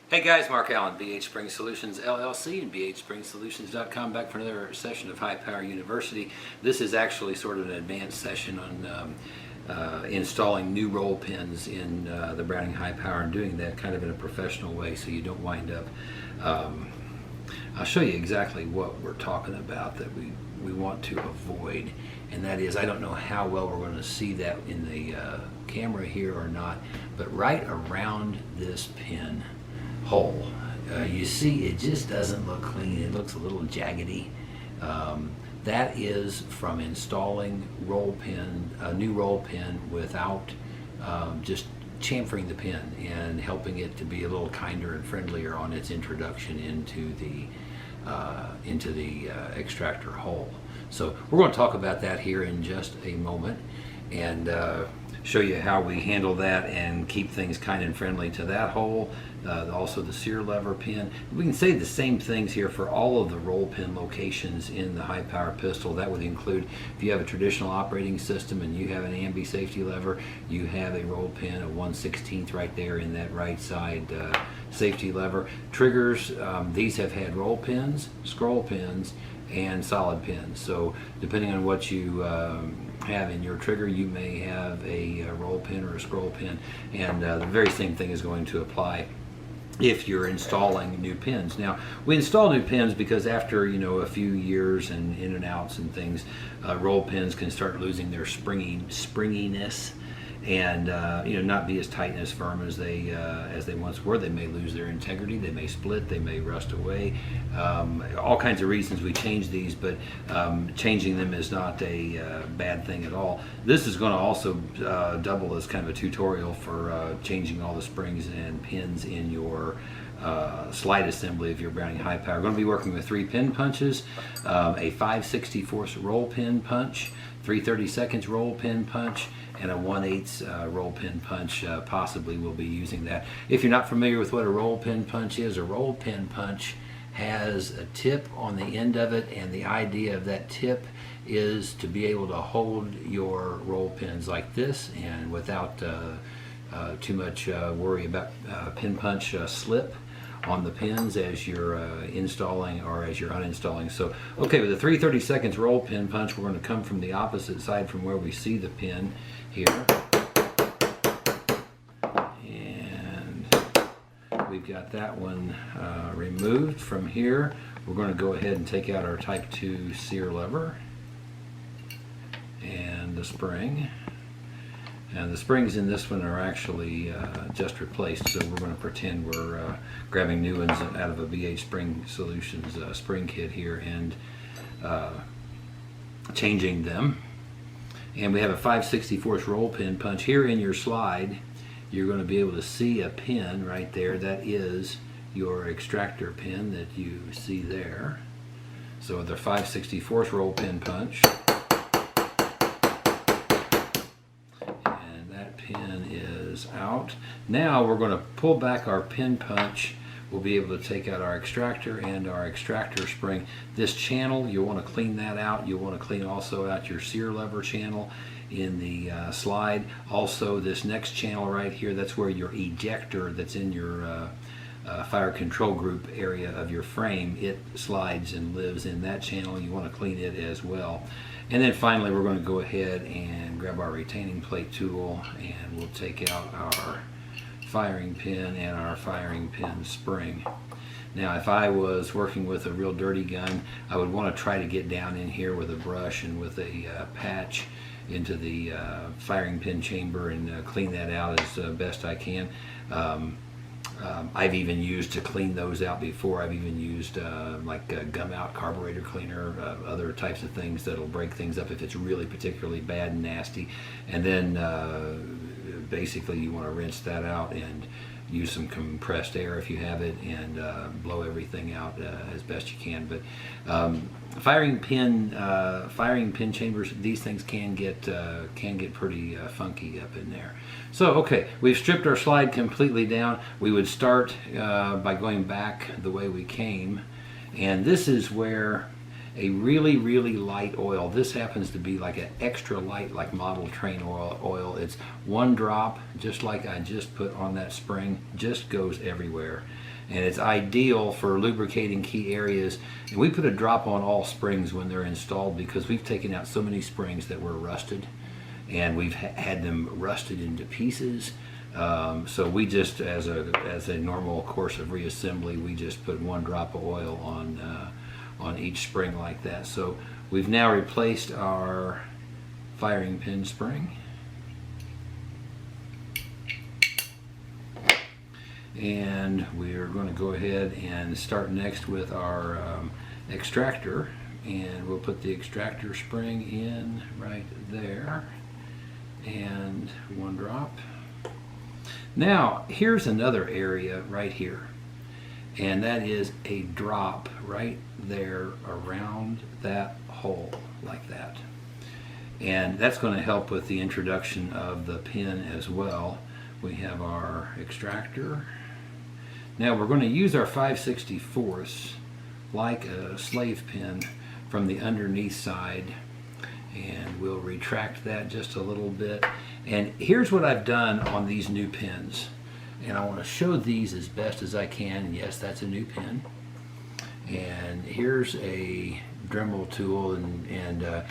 Hey guys, Mark Allen, BH Spring Solutions LLC and bhspringsolutions.com, back for another session of High Power University. This is actually sort of an advanced session on installing new roll pins in the Browning High Power, and doing that kind of in a professional way so you don't wind up, I'll show you exactly what we're talking about that we want to avoid, and that is, I don't know how well we're going to see that in the camera here or not, but right around this pin hole, you see it just doesn't look clean. It looks a little jaggedy. That is from installing a new roll pin without just chamfering the pin and helping it to be a little kinder and friendlier on its introduction into the extractor hole. So we're going to talk about that here in just a moment, and show you how we handle that and keep things kind and friendly to that hole. Also the Sear lever pin. We can say the same things here for all of the roll pin locations in the high power pistol. That would include if you have a traditional operating system and you have an ambi safety lever, you have a roll pin, a 1/16 right there in that right side safety lever. Triggers, these have had roll pins, scroll pins, and solid pins. So depending on what you have in your trigger, you may have a roll pin or a scroll pin, and the very same thing is going to apply if you're installing new pins. Now, we install new pins because after a few years and in and outs and things, roll pins can start losing their springiness, and not be as tight and as firm as they once were. They may lose their integrity, they may split, they may rust away. All kinds of reasons we change these, but changing them is not a bad thing at all. This is going to also double as kind of a tutorial for changing all the springs and pins in your slide assembly of your Browning High Power. We're going to be working with 3 pin punches, a 5/64 roll pin punch, 3/32 roll pin punch, and a 1/8 roll pin punch. Possibly we'll be using that. If you're not familiar with what a roll pin punch is, a roll pin punch has a tip on the end of it, and the idea of that tip is to be able to hold your roll pins like this, and without too much worry about pin punch slip on the pins as you're installing or as you're uninstalling. So, okay, with the 3/32 roll pin punch, we're going to come from the opposite side from where we see the pin here. And we've got that one removed from here. We're going to go ahead and take out our Type 2 Sear lever and the spring. And the springs in this one are actually just replaced, so we're going to pretend we're grabbing new ones out of a BH Spring Solutions spring kit here and changing them. And we have a 5/64 roll pin punch. Here in your slide, you're going to be able to see a pin right there. That is your extractor pin that you see there. So the 5/64 roll pin punch. Pin is out. Now we're going to pull back our pin punch. We'll be able to take out our extractor and our extractor spring. This channel, you'll want to clean that out. You'll want to clean also out your Sear lever channel in the slide. Also this next channel right here, that's where your ejector that's in your fire control group area of your frame, it slides and lives in that channel. You want to clean it as well. And then finally we're going to go ahead and grab our retaining plate tool, and we'll take out our firing pin and our firing pin spring. Now if I was working with a real dirty gun, I would want to try to get down in here with a brush and with a patch into the firing pin chamber and clean that out as best I can. I've even used to clean those out before. I've even used like gum out carburetor cleaner, other types of things that'll break things up if it's really particularly bad and nasty. And then basically you want to rinse that out and use some compressed air if you have it, and blow everything out as best you can. But firing pin chambers, these things can get pretty funky up in there. So okay, we've stripped our slide completely down. We would start by going back the way we came, and this is where a really light oil, this happens to be like an extra light, like model train oil. It's 1 drop, just like I just put on that spring, just goes everywhere. and it's ideal for lubricating key areas. And we put a drop on all springs when they're installed because we've taken out so many springs that were rusted, and we've had them rusted into pieces. So we just, as a normal course of reassembly, we just put 1 drop of oil on each spring like that. So we've now replaced our firing pin spring, and we're going to go ahead and start next with our extractor, and we'll put the extractor spring in right there, and 1 drop. Now here's another area right here, and that is a drop right there around that hole like that, and that's going to help with the introduction of the pin as well. We have our extractor. Now we're going to use our 5/64 like a slave pin from the underneath side, and we'll retract that just a little bit. And here's what I've done on these new pins, and I want to show these as best as I can. And yes, that's a new pin, and here's a Dremel tool, and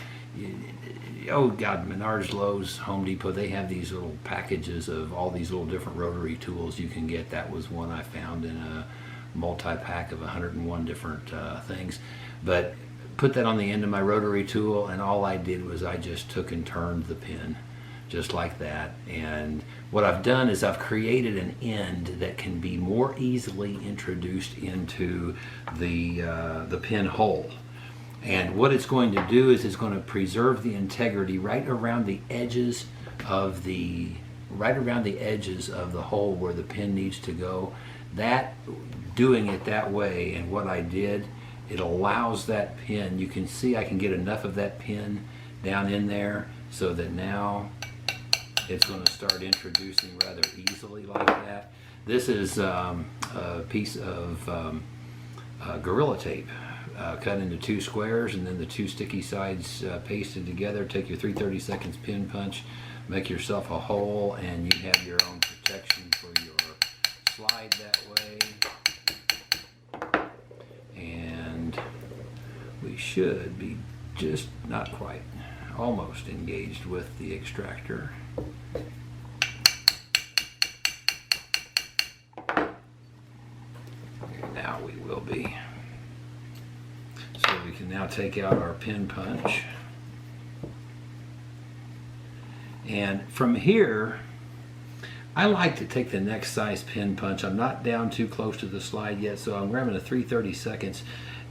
oh God, Menards, Lowe's, Home Depot, they have these little packages of all these little different rotary tools you can get. That was one I found in a multi-pack of 101 different things. But put that on the end of my rotary tool, and all I did was I just took and turned the pin just like that. And what I've done is I've created an end that can be more easily introduced into the pin hole. And what it's going to do is it's going to preserve the integrity right around the edges of the hole where the pin needs to go. That, doing it that way, and what I did, it allows that pin, you can see I can get enough of that pin down in there so that now it's going to start introducing rather easily like that. This is a piece of Gorilla Tape. Cut into 2 squares, and then the 2 sticky sides pasted together. Take your 3/32 pin punch, make yourself a hole, and you have your own protection for your slide that way. And we should be just not quite, almost engaged with the extractor. Now we will be. So we can now take out our pin punch, and from here I like to take the next size pin punch. I'm not down too close to the slide yet, so I'm grabbing a 3/32.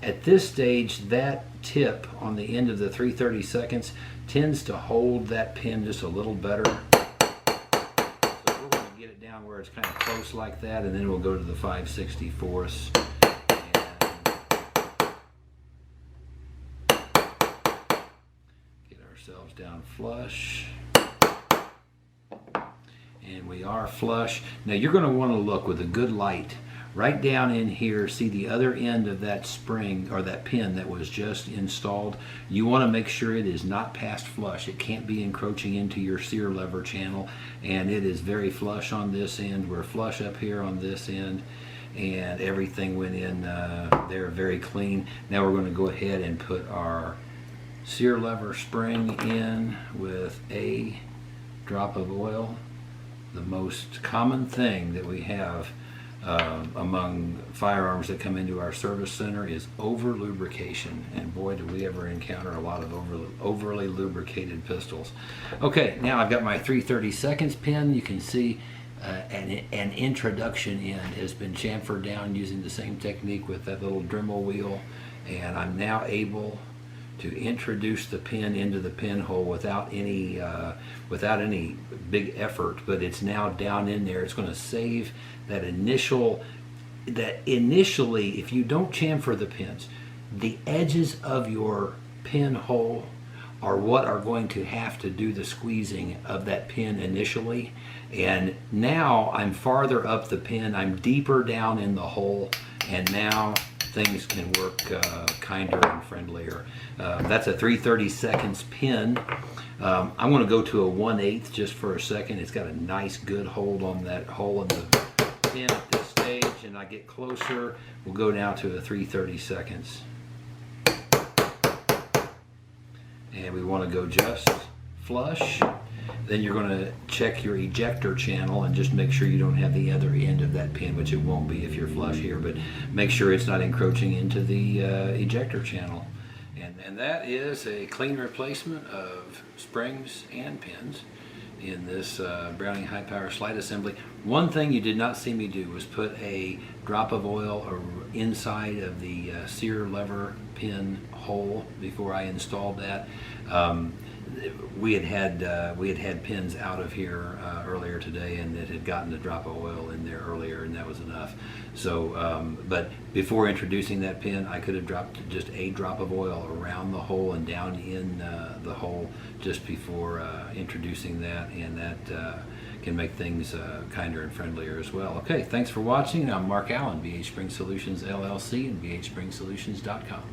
At this stage, that tip on the end of the 3/32 tends to hold that pin just a little better. So we're going to get it down where it's kind of close like that, and then we'll go to the 5/64. Ourselves down flush, and we are flush. Now you're going to want to look with a good light right down in here, see the other end of that spring or that pin that was just installed. You want to make sure it is not past flush. It can't be encroaching into your Sear lever channel, and it is very flush on this end. We're flush up here on this end, and everything went in there very clean. Now we're going to go ahead and put our Sear lever spring in with a drop of oil. The most common thing that we have among firearms that come into our service center is over lubrication, and boy do we ever encounter a lot of overly lubricated pistols. Okay, now I've got my 3/32 pin. You can see an introduction end has been chamfered down using the same technique with that little Dremel wheel, and I'm now able to introduce the pin into the pinhole without any big effort, but it's now down in there. It's going to save that initially, if you don't chamfer the pins, the edges of your pinhole are what are going to have to do the squeezing of that pin initially. And now I'm farther up the pin, I'm deeper down in the hole, and now things can work kinder and friendlier. That's a 3/32 pin. I'm going to go to a 1/8 just for a second. It's got a nice good hold on that hole in the pin at this stage, and I get closer, we'll go now to a 3/30 seconds. And we want to go just flush. Then you're going to check your ejector channel and just make sure you don't have the other end of that pin, which it won't be if you're flush here, but make sure it's not encroaching into the ejector channel. And that is a clean replacement of springs and pins in this Browning high power slide assembly. One thing you did not see me do was put a drop of oil inside of the Sear lever pin hole before I installed that. We had pins out of here earlier today, and it had gotten a drop of oil in there earlier, and that was enough. So, but before introducing that pin, I could have dropped just a drop of oil around the hole and down in the hole just before introducing that, and that can make things kinder and friendlier as well. Okay, thanks for watching. I'm Mark Allen, VH Spring Solutions LLC and VHSpringSolutions.com.